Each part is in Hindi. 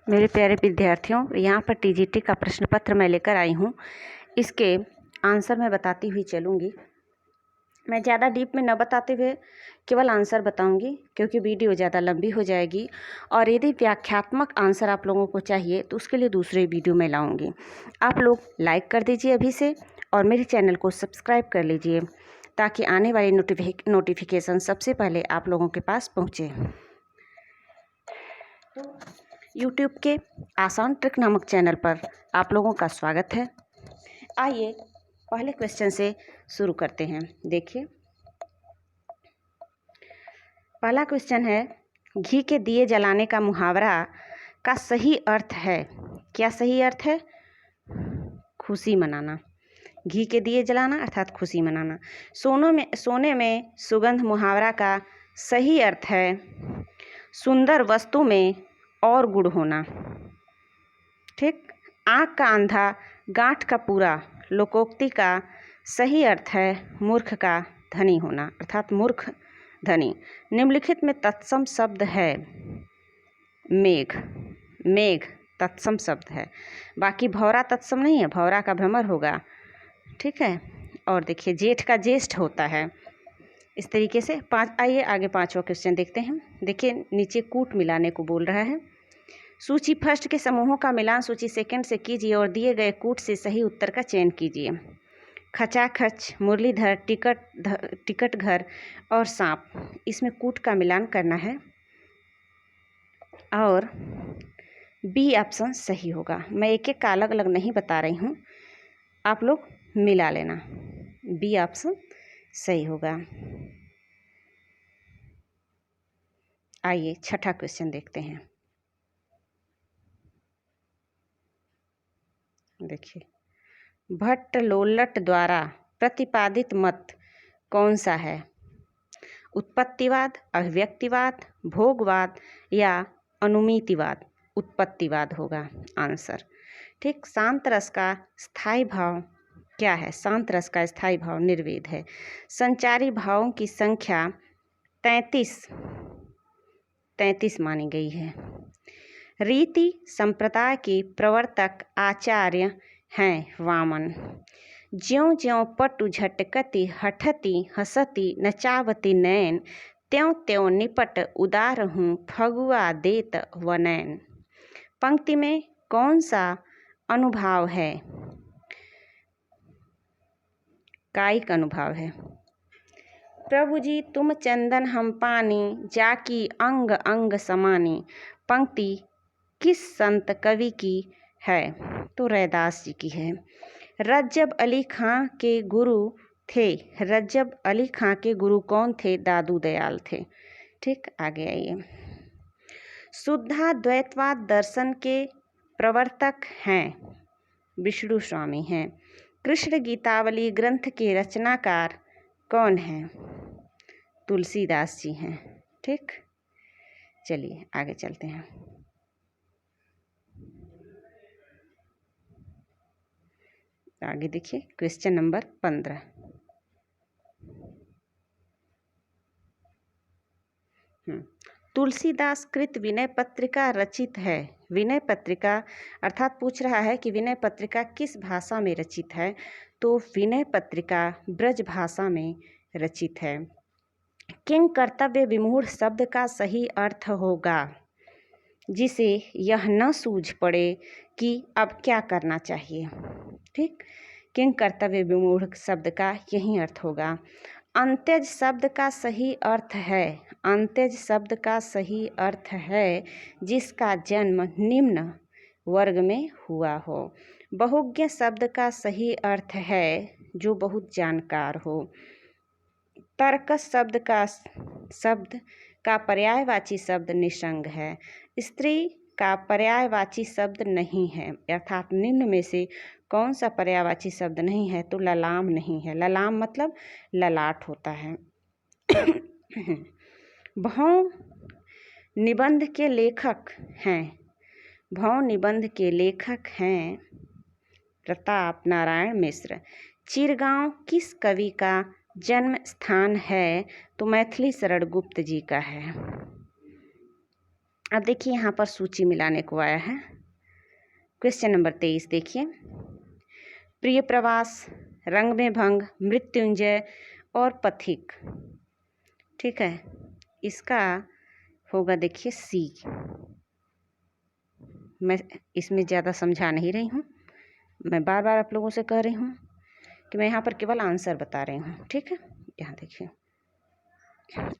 मेरे प्यारे विद्यार्थियों, यहाँ पर टीजीटी का प्रश्न पत्र मैं लेकर आई हूँ। इसके आंसर मैं बताती हुई चलूँगी। मैं ज़्यादा डीप में न बताते हुए केवल आंसर बताऊँगी, क्योंकि वीडियो ज़्यादा लंबी हो जाएगी। और यदि व्याख्यात्मक आंसर आप लोगों को चाहिए तो उसके लिए दूसरे वीडियो में लाऊँगी। आप लोग लाइक कर दीजिए अभी से और मेरे चैनल को सब्सक्राइब कर लीजिए, ताकि आने वाली नोटिफिकेशन सबसे पहले आप लोगों के पास पहुँचे। यूट्यूब के आसान ट्रिक नामक चैनल पर आप लोगों का स्वागत है। आइए पहले क्वेश्चन से शुरू करते हैं। देखिए, पहला क्वेश्चन है, घी के दिए जलाने का मुहावरा का सही अर्थ है। क्या सही अर्थ है? खुशी मनाना। घी के दिए जलाना अर्थात खुशी मनाना। सोने में सुगंध मुहावरा का सही अर्थ है सुंदर वस्तु में और गुण होना। ठीक। आँख का अंधा गांठ का पूरा लोकोक्ति का सही अर्थ है मूर्ख का धनी होना अर्थात मूर्ख धनी। निम्नलिखित में तत्सम शब्द है मेघ। मेघ तत्सम शब्द है, बाकी भौरा तत्सम नहीं है, भौरा का भ्रमर होगा। ठीक है। और देखिए, जेठ का ज्येष्ठ होता है। इस तरीके से आइए आगे पांचवा क्वेश्चन देखते हैं। देखिए, नीचे कूट मिलाने को बोल रहा है। सूची फर्स्ट के समूहों का मिलान सूची सेकंड से कीजिए और दिए गए कूट से सही उत्तर का चयन कीजिए। खचाखच, मुरलीधर, टिकट घर और सांप, इसमें कूट का मिलान करना है और बी ऑप्शन सही होगा। मैं एक एक का अलग अलग नहीं बता रही हूँ, आप लोग मिला लेना। बी ऑप्शन सही होगा। आइए छठा क्वेश्चन देखते हैं। देखिए, भट्ट लोल्लट द्वारा प्रतिपादित मत कौन सा है? उत्पत्तिवाद, अभिव्यक्तिवाद, भोगवाद या अनुमितिवाद? उत्पत्तिवाद होगा आंसर। ठीक। शांत रस का स्थायी भाव क्या है? शांत रस का स्थायी भाव निर्वेद है। संचारी भावों की संख्या 33 मानी गई है। रीति संप्रदाय के प्रवर्तक आचार्य हैं वामन। ज्यों ज्यों पटु झटकती हठती हसती नचावती नैन, त्यों त्यों निपट उदार हूँ फगुआ देत वनैन। पंक्ति में कौन सा अनुभाव है? कायिक अनुभाव है। प्रभु जी तुम चंदन हम पानी, जाकी अंग अंग समानी। पंक्ति किस संत कवि की है? तो रैदास जी की है। रज्जब अली खां के गुरु थे। रज्जब अली खां के गुरु कौन थे? दादू दयाल थे। ठीक। आगे आइए। शुद्धाद्वैतवाद दर्शन के प्रवर्तक हैं विष्णु स्वामी हैं। कृष्ण गीतावली ग्रंथ के रचनाकार कौन हैं? तुलसीदास जी हैं। ठीक। चलिए आगे चलते हैं। आगे देखिए, क्वेश्चन नंबर 15। तुलसीदास कृत विनय पत्रिका रचित है। विनय पत्रिका अर्थात पूछ रहा है कि विनय पत्रिका किस भाषा में रचित है? तो विनय पत्रिका ब्रज भाषा में रचित है। किंग कर्तव्य विमूढ़ शब्द का सही अर्थ होगा जिसे यह न सूझ पड़े कि अब क्या करना चाहिए। ठीक। किंग कर्तव्य विमूढ़ शब्द का यही अर्थ होगा। अंत्यज शब्द का सही अर्थ है। अंत्यज शब्द का सही अर्थ है जिसका जन्म निम्न वर्ग में हुआ हो। बहुज्ञ शब्द का सही अर्थ है जो बहुत जानकार हो। तर्कस शब्द का पर्यायवाची शब्द निसंग है। स्त्री का पर्यायवाची शब्द नहीं है, अर्थात निम्न में से कौन सा पर्यायवाची शब्द नहीं है? तो ललाम नहीं है। ललाम मतलब ललाट होता है। भौं निबंध के लेखक हैं। भौं निबंध के लेखक हैं प्रताप नारायण मिश्र। चिरगांव किस कवि का जन्म स्थान है? तो मैथिली शरण गुप्त जी का है। अब देखिए यहाँ पर सूची मिलाने को आया है। क्वेश्चन नंबर 23 देखिए, प्रिय प्रवास, रंग में भंग, मृत्युंजय और पथिक। ठीक है, इसका होगा देखिए सी। मैं इसमें ज़्यादा समझा नहीं रही हूँ, मैं बार बार आप लोगों से कह रही हूँ कि मैं यहाँ पर केवल आंसर बता रही हूँ। ठीक है, यहाँ देखिए,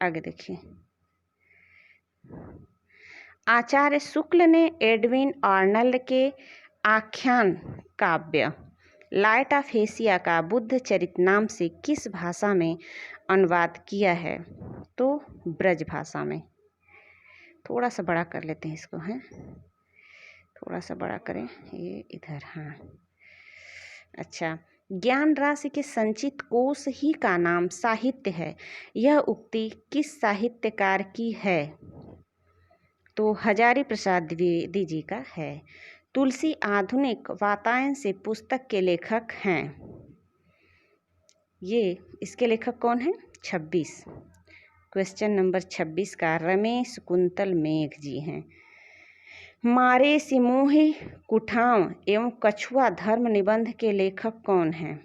आगे देखिए, आचार्य शुक्ल ने एडविन आर्नल्ड के आख्यान काव्य लाइट ऑफ एशिया का बुद्ध चरितनाम से किस भाषा में अनुवाद किया है? तो ब्रज भाषा में। थोड़ा सा बड़ा कर लेते हैं इसको, हैं, थोड़ा सा बड़ा करें, ये इधर, हाँ। अच्छा, ज्ञान राशि के संचित कोश ही का नाम साहित्य है, यह उक्ति किस साहित्यकार की है? तो हजारी प्रसाद द्विवेदी जी का है। तुलसी आधुनिक वातायन से पुस्तक के लेखक हैं। ये इसके लेखक कौन हैं? 26, क्वेश्चन नंबर 26 का रमेश कुंतल मेघ जी हैं। मारे सिमोही कुठाव एवं कछुआ धर्म निबंध के लेखक कौन हैं?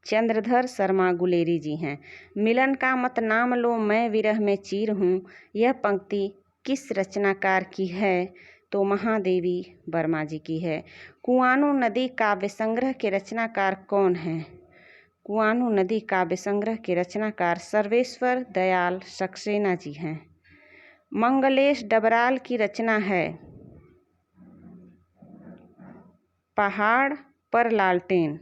चंद्रधर शर्मा गुलेरी जी हैं। मिलन का मत नाम लो, मैं विरह में चीर हूँ, यह पंक्ति किस रचनाकार की है? तो महादेवी वर्मा जी की है। कुआनो नदी काव्य संग्रह के रचनाकार कौन हैं? कुआनो नदी काव्य संग्रह के रचनाकार सर्वेश्वर दयाल सक्सेना जी हैं। मंगलेश डबराल की रचना है पहाड़ पर लालटेन।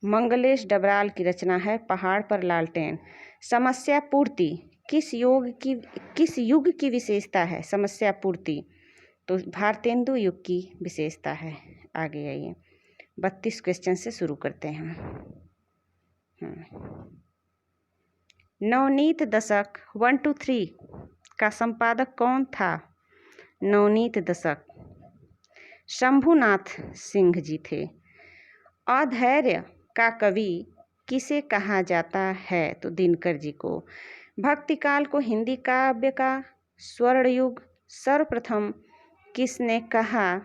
मंगलेश डबराल की रचना है पहाड़ पर लालटेन। समस्या पूर्ति किस युग की विशेषता है? समस्या पूर्ति तो भारतेंदु युग की विशेषता है। आगे आइए, 32 क्वेश्चन से शुरू करते हैं। नवनीत दशक 1 to 3 का संपादक कौन था? नवनीत दशक शंभुनाथ सिंह जी थे। अधैर्य का कवि किसे कहा जाता है? तो दिनकर जी को। भक्तिकाल को हिंदी काव्य का स्वर्ण युग सर्वप्रथम किसने कहा?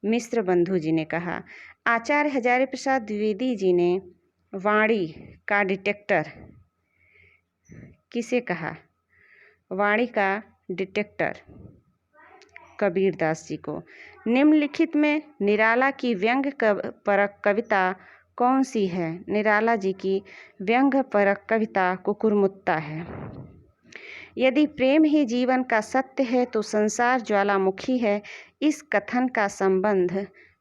मिश्र बंधु जी ने कहा। आचार्य हजारी प्रसाद द्विवेदी जी ने वाणी का डिटेक्टर किसे कहा? वाणी का डिटेक्टर कबीरदास जी को। निम्नलिखित में निराला की व्यंग्य परक कविता कौन सी है? निराला जी की व्यंग्य परक कविता कुकुरमुत्ता है। यदि प्रेम ही जीवन का सत्य है तो संसार ज्वालामुखी है, इस कथन का संबंध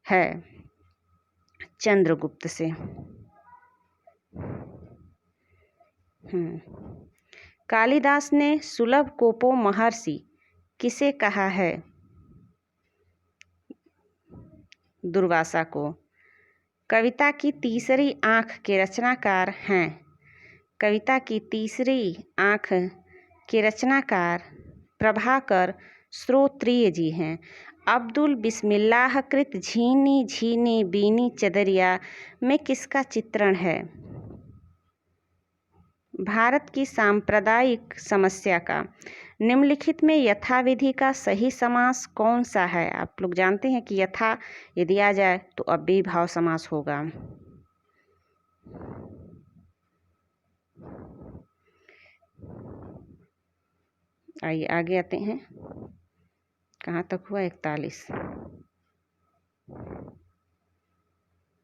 है चंद्रगुप्त से। कालिदास ने सुलभ कोपो महर्षि किसे कहा है? दुर्वासा को। कविता की तीसरी आँख के रचनाकार हैं। कविता की तीसरी आँख के रचनाकार प्रभाकर श्रोत्रिय जी हैं। अब्दुल बिस्मिल्लाह कृत झीनी झीनी बीनी चदरिया में किसका चित्रण है? भारत की सांप्रदायिक समस्या का। निम्नलिखित में यथाविधि का सही समास कौन सा है? आप लोग जानते हैं कि यथा यदि आ जाए तो अव्ययीभाव समास होगा। आइए आगे आते हैं, कहाँ तक हुआ? 41,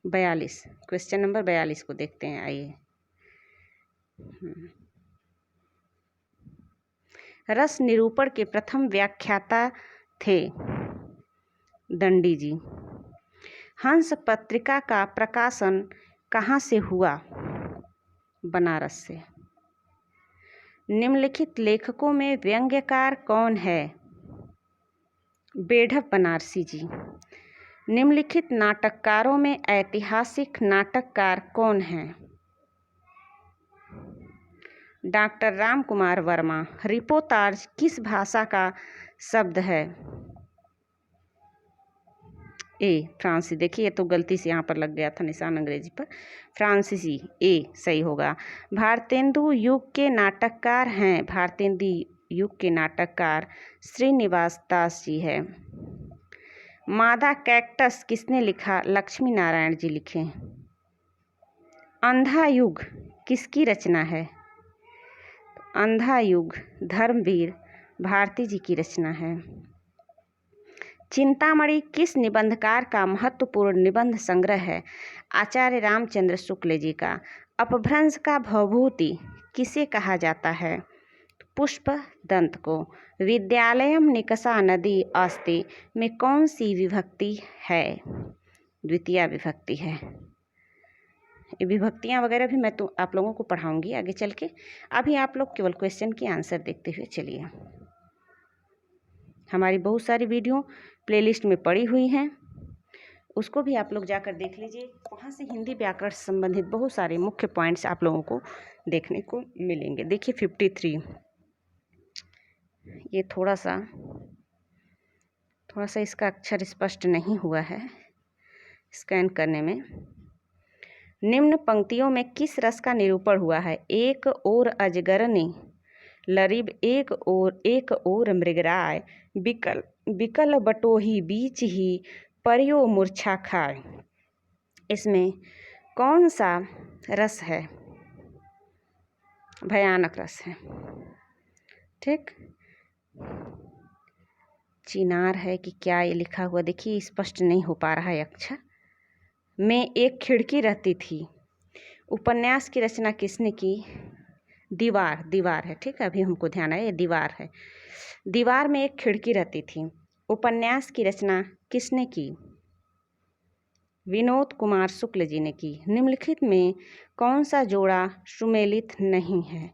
42, क्वेश्चन नंबर 42 को देखते हैं। आइए, रस निरूपण के प्रथम व्याख्याता थे दंडी जी। हंस पत्रिका का प्रकाशन कहाँ से हुआ? बनारस से। निम्नलिखित लेखकों में व्यंग्यकार कौन है? बेढप बनारसी जी। निम्नलिखित नाटककारों में ऐतिहासिक नाटककार कौन हैं? डॉक्टर राम कुमार वर्मा। रिपोर्ताज किस भाषा का शब्द है? ए फ्रांसीसी। देखिए ये तो गलती से यहाँ पर लग गया था निशान अंग्रेजी पर, फ्रांसीसी ए सही होगा। भारतेंदु युग के नाटककार हैं, भारतेंदु युग के नाटककार श्रीनिवास दास जी है। मादा कैक्टस किसने लिखा? लक्ष्मी नारायण जी लिखे। अंधा युग किसकी रचना है? अंधा युग धर्मवीर भारती जी की रचना है। चिंतामणि किस निबंधकार का महत्वपूर्ण निबंध संग्रह है? आचार्य रामचंद्र शुक्ल जी का। अपभ्रंश का भवभूति किसे कहा जाता है? पुष्प दंत को। विद्यालयम निकषा नदी अस्ति में कौन सी विभक्ति है? द्वितीय विभक्ति है। विभक्तियाँ वगैरह भी मैं तो आप लोगों को पढ़ाऊंगी आगे चल के। अभी आप लोग केवल क्वेश्चन की आंसर देखते हुए चलिए। हमारी बहुत सारी वीडियो प्लेलिस्ट में पड़ी हुई हैं, उसको भी आप लोग जाकर देख लीजिए। वहाँ से हिंदी व्याकरण से संबंधित बहुत सारे मुख्य पॉइंट्स आप लोगों को देखने को मिलेंगे। देखिए 53, ये थोड़ा सा इसका अक्षर स्पष्ट नहीं हुआ है स्कैन करने में। निम्न पंक्तियों में किस रस का निरूपण हुआ है? एक और अजगरनी लरीब एक और मृगराय, बिकल बटोही बीच ही परियो मूर्छा खाए। इसमें कौन सा रस है? भयानक रस है। ठीक, चिनार है कि क्या ये लिखा हुआ? देखिए स्पष्ट नहीं हो पा रहा है अक्षर। में एक खिड़की रहती थी, उपन्यास की रचना किसने की? दीवार है। ठीक है, अभी हमको ध्यान आया ये दीवार है। दीवार में एक खिड़की रहती थी, उपन्यास की रचना किसने की? विनोद कुमार शुक्ल जी ने की। निम्नलिखित में कौन सा जोड़ा सुमेलित नहीं है?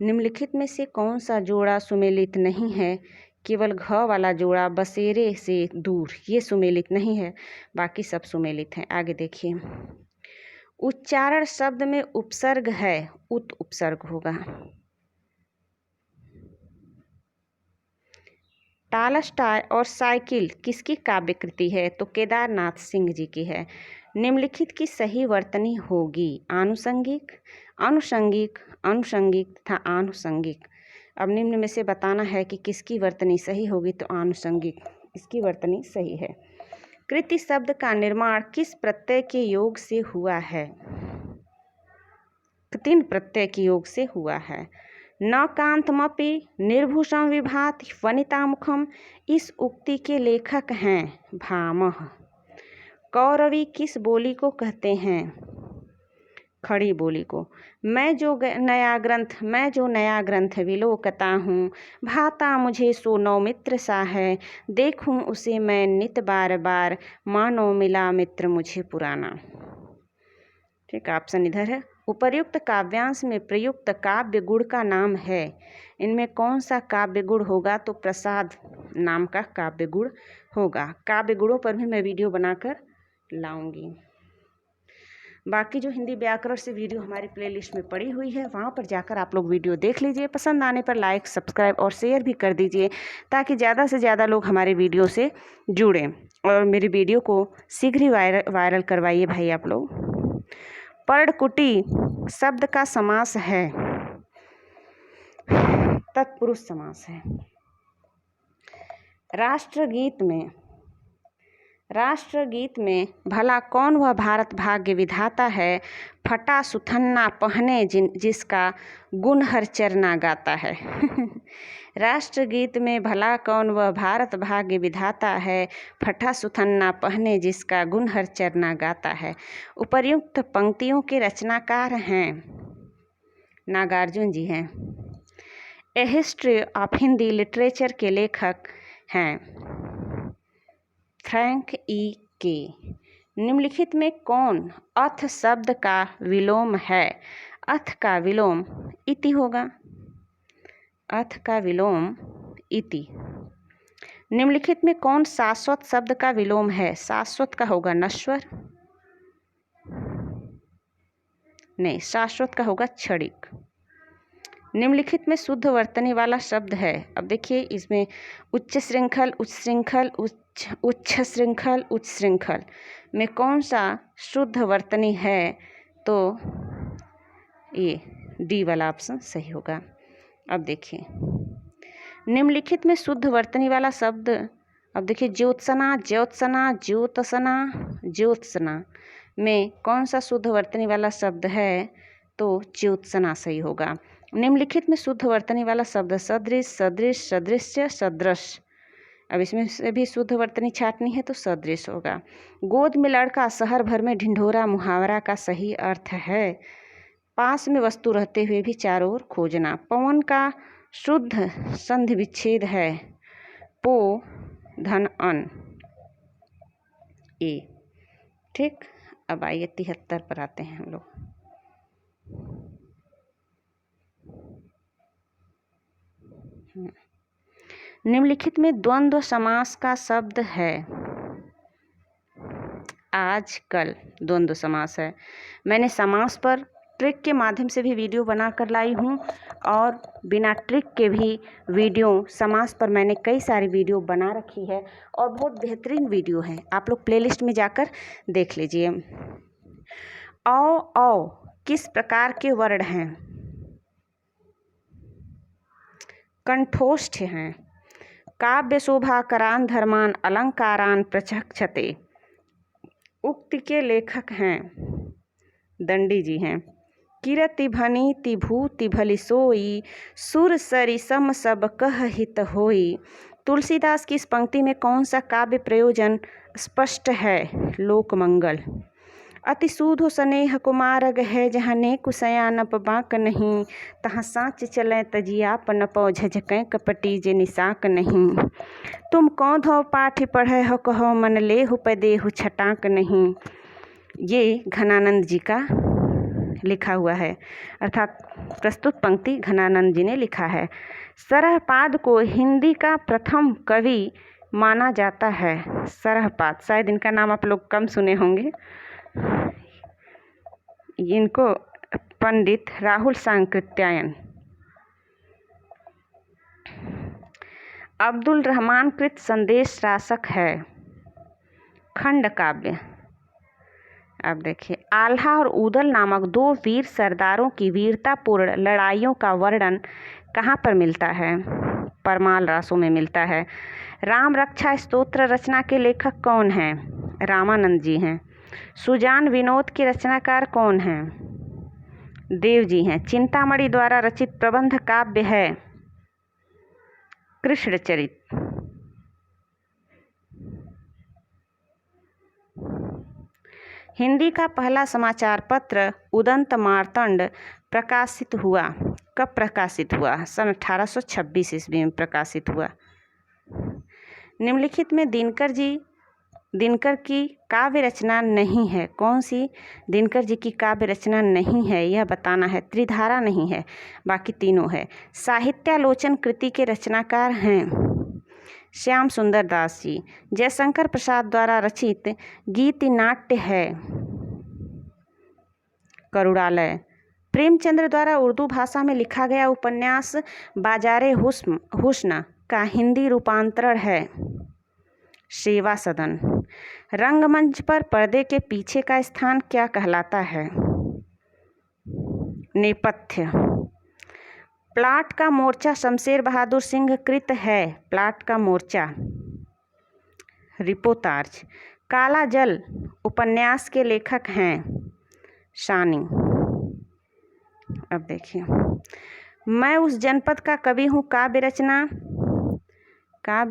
निम्नलिखित में से कौन सा जोड़ा सुमेलित नहीं है? केवल घ वाला जोड़ा बसेरे से दूर, ये सुमेलित नहीं है, बाकी सब सुमेलित हैं। आगे देखिए, उच्चारण शब्द में उपसर्ग है, उत उपसर्ग होगा। टॉलस्टॉय और साइकिल किसकी काव्य कृति है? तो केदारनाथ सिंह जी की है। निम्नलिखित की सही वर्तनी होगी? आनुषंगिक, अनुषंगिक, अनुषंगिक तथा आनुषंगिक। अब निम्न में से बताना है कि किसकी वर्तनी सही होगी, तो आनुषंगिक इसकी वर्तनी सही है। कृति शब्द का निर्माण किस प्रत्यय के योग से हुआ है? 3 प्रत्यय के योग से हुआ है। न कांतमपि निर्भूषम विभाति वनितामुखम, इस उक्ति के लेखक हैं भामह। कौरवी किस बोली को कहते हैं? खड़ी बोली को। मैं जो नया ग्रंथ विलोकता हूँ, भाता मुझे सो नौमित्र सा है, देखूं उसे मैं नित बार बार, मानो मिला मित्र मुझे पुराना। ठीक, ऑप्शन इधर है। उपर्युक्त काव्यांश में प्रयुक्त काव्य गुण का नाम है, इनमें कौन सा काव्य गुण होगा? तो प्रसाद नाम का काव्य गुण होगा। काव्य गुणों पर भी मैं वीडियो बनाकर लाऊंगी। बाकी जो हिंदी व्याकरण से वीडियो हमारी प्लेलिस्ट में पड़ी हुई है, वहाँ पर जाकर आप लोग वीडियो देख लीजिए। पसंद आने पर लाइक, सब्सक्राइब और शेयर भी कर दीजिए, ताकि ज़्यादा से ज़्यादा लोग हमारे वीडियो से जुड़ें। और मेरी वीडियो को शीघ्र ही वायरल करवाइए भाई आप लोग। पर्णकुटी शब्द का समास है, तत्पुरुष समास है। राष्ट्रगीत में भला कौन वह भारत भाग्य विधाता है, फटा सुथन्ना पहने जिसका गुण हर चरना गाता है। राष्ट्रगीत में भला कौन वह भारत भाग्य विधाता है, फटा सुथन्ना पहने जिसका गुण हर चरना गाता है। उपर्युक्त पंक्तियों के रचनाकार हैं नागार्जुन जी हैं। ए हिस्ट्री ऑफ हिंदी लिटरेचर के लेखक हैं फ्रैंक ई के। निम्नलिखित में कौन अथ शब्द का विलोम है? अथ का विलोम इति होगा, अथ का विलोम इति। निम्नलिखित में कौन शाश्वत शब्द का विलोम है? शाश्वत का होगा नश्वर, नहीं शाश्वत का होगा क्षणिक। निम्नलिखित में शुद्ध वर्तनी वाला शब्द है। अब देखिए इसमें उच्च श्रृंखल, उच्च श्रृंखल, उच्च श्रृंखल, उच्च श्रृंखल में कौन सा शुद्ध वर्तनी है? तो ये डी वाला ऑप्शन सही होगा। अब देखिए निम्नलिखित में शुद्ध वर्तनी वाला शब्द, अब देखिए ज्योत्सना, ज्योत्सना, ज्योत्सना, ज्योत्सना में कौन सा शुद्ध वर्तनी वाला शब्द है? तो ज्योत्सना सही होगा। निम्नलिखित में शुद्ध वर्तनी वाला शब्द सदृश, सदृश, सदृश्य, सदृश। अब इसमें से भी शुद्ध वर्तनी छाटनी है तो सदृश होगा। गोद में लड़का, शहर भर में ढिंढोरा मुहावरा का सही अर्थ है पास में वस्तु रहते हुए भी चारों ओर खोजना। पवन का शुद्ध संधि विच्छेद है पो धन अन ए। ठीक, अब आइए 73 पर आते हैं हम लोग। निम्नलिखित में द्वंद्व समास का शब्द है। आजकल द्वंद्व समास है। मैंने समास पर ट्रिक के माध्यम से भी वीडियो बना कर लाई हूँ और बिना ट्रिक के भी वीडियो समास पर मैंने कई सारी वीडियो बना रखी है और बहुत बेहतरीन वीडियो है। आप लोग प्लेलिस्ट में जाकर देख लीजिए। औ किस प्रकार के वर्ण हैं? कंठोष्ठ हैं। काव्य शोभाकरान धर्मान अलंकारान प्रचक्षते। उक्ति के लेखक हैं दंडी जी हैं। किरति भनी तिभूति भली सोई, सुर सरि सम सब कह हित होई। तुलसीदास की इस पंक्ति में कौन सा काव्य प्रयोजन स्पष्ट है? लोकमंगल। अति सूधो स्नेह कुमारग है, जहाँ ने कुसया नप बाँक नहीं। तहाँ साँच चलें तजियाप न पौ, झझकें कपटी जे निशाक नहीं। तुम कौंधो पाठ पढ़े हो, कहो मन लेहु पदेहु छटाक नहीं। ये घनानंद जी का लिखा हुआ है, अर्थात प्रस्तुत पंक्ति घनानंद जी ने लिखा है। सरहपाद को हिंदी का प्रथम कवि माना जाता है। सरहपाद, शायद इनका नाम आप लोग कम सुने होंगे। इनको पंडित राहुल सांकृत्यायन। अब्दुल रहमान कृत संदेश रासक है। खंड काव्य। अब देखिए आल्हा और ऊदल नामक दो वीर सरदारों की वीरतापूर्ण लड़ाइयों का वर्णन कहाँ पर मिलता है? परमाल रासों में मिलता है। राम रक्षा स्तोत्र रचना के लेखक कौन हैं? रामानंद जी हैं। सुजान विनोद के रचनाकार कौन हैं? देव जी हैं। चिंतामणि द्वारा रचित प्रबंध काव्य है कृष्णचरित। हिंदी का पहला समाचार पत्र उदंत मार्तंड प्रकाशित हुआ। कब प्रकाशित हुआ? सन 1826 ईस्वी में प्रकाशित हुआ। निम्नलिखित में दिनकर की काव्य रचना नहीं है। कौन सी दिनकर जी की काव्य रचना नहीं है यह बताना है। त्रिधारा नहीं है, बाकी तीनों है। साहित्यालोचन कृति के रचनाकार हैं श्याम सुंदर दास जी। जयशंकर प्रसाद द्वारा रचित गीति नाट्य है करुणालय। प्रेमचंद्र द्वारा उर्दू भाषा में लिखा गया उपन्यास बाजारे हुस्न का हिंदी रूपांतरण है सेवा सदन। रंगमंच पर पर्दे के पीछे का स्थान क्या कहलाता है? नेपथ्य। प्लाट का मोर्चा शमशेर बहादुर सिंह कृत है। प्लाट का मोर्चा। रिपोतार्ज। काला जल उपन्यास के लेखक हैं शानी। अब देखिए मैं उस जनपद का कवि हूँ काव्य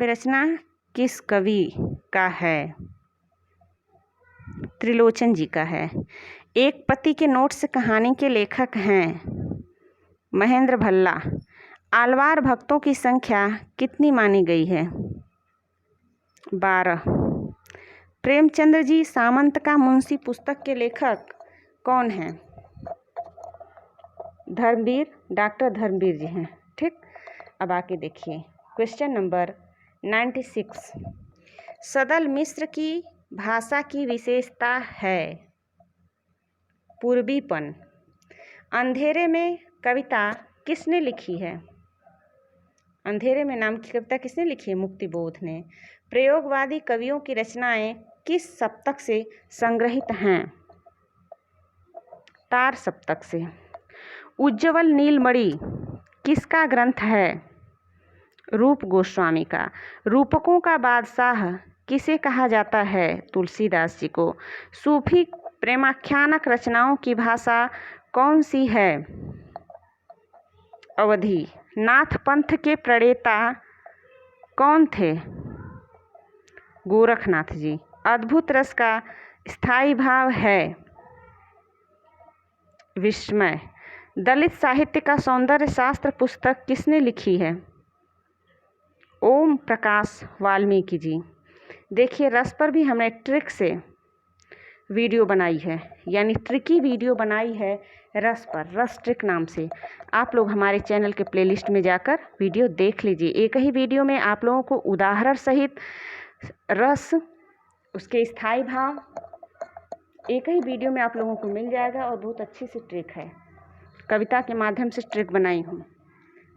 रचना किस कवि का है? त्रिलोचन जी का है। एक पति के नोट से कहानी के लेखक हैं महेंद्र भल्ला। आलवार भक्तों की संख्या कितनी मानी गई है? 12। प्रेमचंद्र जी सामंत का मुंशी पुस्तक के लेखक कौन हैं? धर्मवीर, डॉक्टर धर्मवीर जी हैं। ठीक, अब आके देखिए क्वेश्चन नंबर 96। सदल मिश्र की भाषा की विशेषता है पूर्वीपन। अंधेरे में कविता किसने लिखी है? अंधेरे में नाम की कविता किसने लिखी है? मुक्तिबोध ने। प्रयोगवादी कवियों की रचनाएं किस सप्तक से संग्रहित हैं? तार सप्तक से। उज्ज्वल नीलमणि किसका ग्रंथ है? रूप गोस्वामी का। रूपकों का बादशाह किसे कहा जाता है? तुलसीदास जी को। सूफी प्रेमाख्यानक रचनाओं की भाषा कौन सी है? अवधी। नाथ पंथ के प्रणेता कौन थे? गोरखनाथ जी। अद्भुत रस का स्थायी भाव है? विस्मय। दलित साहित्य का सौंदर्य शास्त्र पुस्तक किसने लिखी है? ओम प्रकाश वाल्मीकि जी। देखिए, रस पर भी हमने ट्रिक से वीडियो बनाई है, यानी ट्रिकी वीडियो बनाई है रस पर, रस ट्रिक नाम से। आप लोग हमारे चैनल के प्लेलिस्ट में जाकर वीडियो देख लीजिए। एक ही वीडियो में आप लोगों को उदाहरण सहित रस, उसके स्थायी भाव एक ही वीडियो में आप लोगों को मिल जाएगा। और बहुत अच्छी सी ट्रिक है, कविता के माध्यम से ट्रिक बनाई हूँ।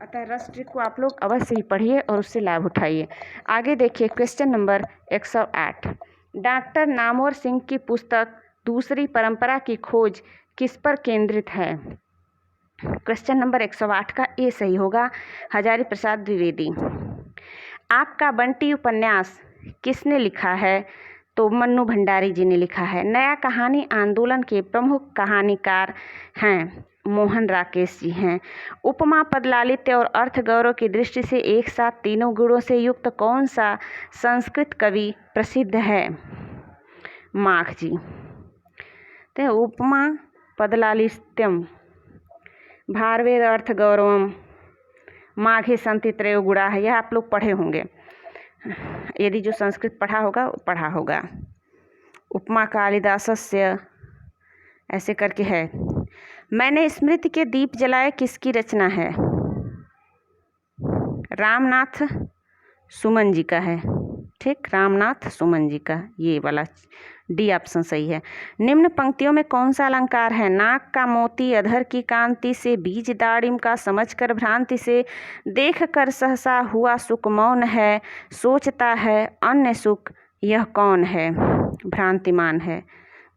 अतः रस ट्रिक को आप लोग अवश्य ही पढ़िए और उससे लाभ उठाइए। आगे देखिए, question number 108। Doctor Namvar Singh की पुस्तक दूसरी परंपरा की खोज किस पर केंद्रित है? क्वेश्चन नंबर 108 का ए सही होगा, हजारी प्रसाद द्विवेदी। आपका बंटी उपन्यास किसने लिखा है? तो मन्नू भंडारी जी ने लिखा है। नया कहानी आंदोलन के प्रमुख कहानीकार हैं मोहन राकेश जी हैं। उपमा, पदलालित्य और अर्थ गौरव की दृष्टि से एक साथ तीनों गुणों से युक्त कौन सा संस्कृत कवि प्रसिद्ध है? माघ जी। तो उपमा, पदलालित्यम, भारवेद अर्थ गौरवम, माघे संति त्रयो गुणा है, यह आप लोग पढ़े होंगे। यदि जो संस्कृत पढ़ा होगा। उपमा कालिदासस्य ऐसे करके है। मैंने स्मृति के दीप जलाए किसकी रचना है? रामनाथ सुमन जी का है। ठीक, रामनाथ सुमन जी का, ये वाला डी ऑप्शन सही है। निम्न पंक्तियों में कौन सा अलंकार है? नाक का मोती अधर की कांति से, बीज दाड़िम का समझकर भ्रांति से, देख कर सहसा हुआ सुख मौन है, सोचता है अन्य सुख यह कौन है? भ्रांतिमान है,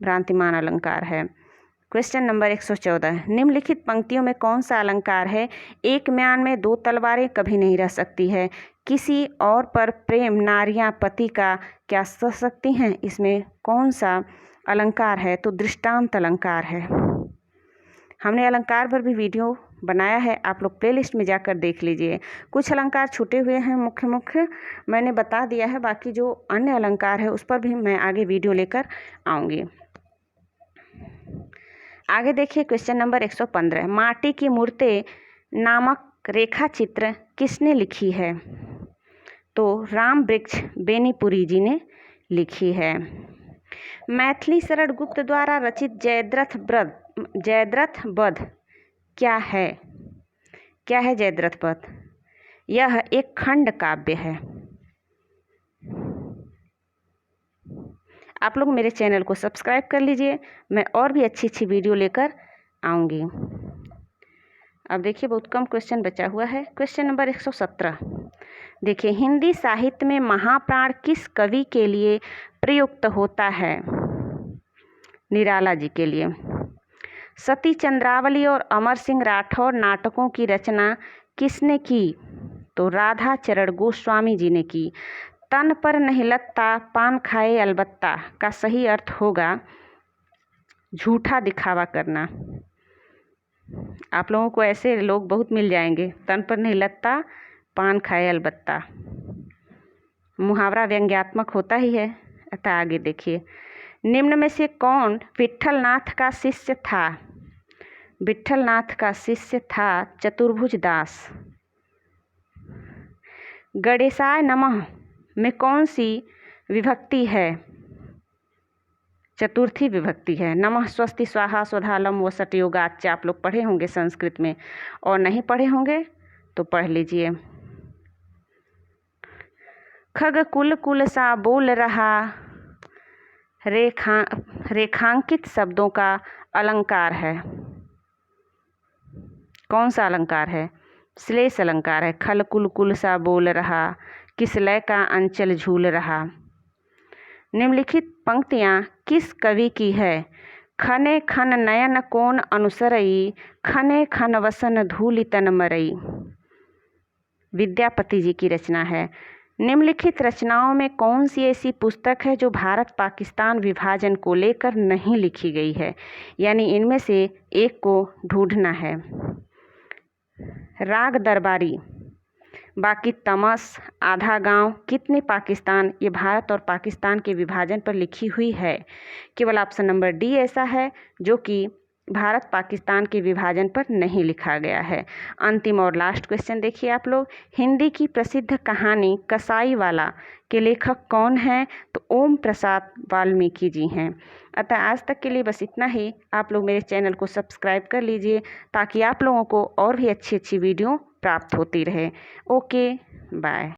भ्रांतिमान अलंकार है। Question number 114। निम्नलिखित पंक्तियों में कौन सा अलंकार है? एक म्यान में दो तलवारें कभी नहीं रह सकती है। किसी और पर प्रेम नारियां पति का क्या सह सकती हैं? इसमें कौन सा अलंकार है? तो दृष्टांत अलंकार है। हमने अलंकार पर भी वीडियो बनाया है, आप लोग प्लेलिस्ट में जाकर देख लीजिए। कुछ अलंकार छूटे हुए हैं, मुख्य मैंने बता दिया है, बाकी जो अन्य अलंकार है उस पर भी मैं आगे वीडियो लेकर आऊँगी। आगे देखिए, क्वेश्चन नंबर 115। माटी की मूर्तें नामक रेखा चित्र किसने लिखी है? तो राम वृक्ष बेनीपुरी जी ने लिखी है। मैथिली शरण गुप्त द्वारा रचित जयद्रथ वध क्या है? क्या है जयद्रथ वध? यह एक खंड काव्य है। आप लोग मेरे चैनल को सब्सक्राइब कर लीजिए, मैं और भी अच्छी वीडियो लेकर आऊँगी। अब देखिए, बहुत कम क्वेश्चन बचा हुआ है। Question number 117। देखिए, हिंदी साहित्य में महाप्राण किस कवि के लिए प्रयुक्त होता है? निराला जी के लिए। सती चंद्रावली और अमर सिंह राठौर नाटकों की रचना किसने की? तो राधा चरण गोस्वामी जी ने की। तन पर नहीं लगता पान खाए अलबत्ता का सही अर्थ होगा झूठा दिखावा करना। आप लोगों को ऐसे लोग बहुत मिल जाएंगे, तन पर नहीं लगता पान खाए अलबत्ता। मुहावरा व्यंग्यात्मक होता ही है। अतः आगे देखिए, निम्न में से कौन विट्ठलनाथ का शिष्य था? विट्ठलनाथ का शिष्य था चतुर्भुज दास। गणेशाय नमः में कौन सी विभक्ति है? चतुर्थी विभक्ति है। नमः स्वस्ति स्वाहा स्वधालम व सटयोगाच्च आप लोग पढ़े होंगे संस्कृत में, और नहीं पढ़े होंगे तो पढ़ लीजिए। खग कुल कुल सा बोल रहा रेखांकित शब्दों का अलंकार है। कौन सा अलंकार है? श्लेष अलंकार है। खल कुल कुल सा बोल रहा, किस लय का अंचल झूल रहा। निम्नलिखित पंक्तियाँ किस कवि की है? खने खन नयन कोन अनुसरई, खने खन वसन धूलि तन मरई। विद्यापति जी की रचना है। निम्नलिखित रचनाओं में कौन सी ऐसी पुस्तक है जो भारत पाकिस्तान विभाजन को लेकर नहीं लिखी गई है? यानी इनमें से एक को ढूंढना है। राग दरबारी, बाकी तमस, आधा गांव, कितने पाकिस्तान, ये भारत और पाकिस्तान के विभाजन पर लिखी हुई है। केवल ऑप्शन नंबर डी ऐसा है जो कि भारत पाकिस्तान के विभाजन पर नहीं लिखा गया है। अंतिम और लास्ट क्वेश्चन देखिए आप लोग। हिंदी की प्रसिद्ध कहानी कसाईवाला के लेखक कौन हैं? तो ओम प्रसाद वाल्मीकि जी हैं। अतः आज तक के लिए बस इतना ही। आप लोग मेरे चैनल को सब्सक्राइब कर लीजिए ताकि आप लोगों को और भी अच्छी अच्छी वीडियो प्राप्त होती रहे। Okay, bye.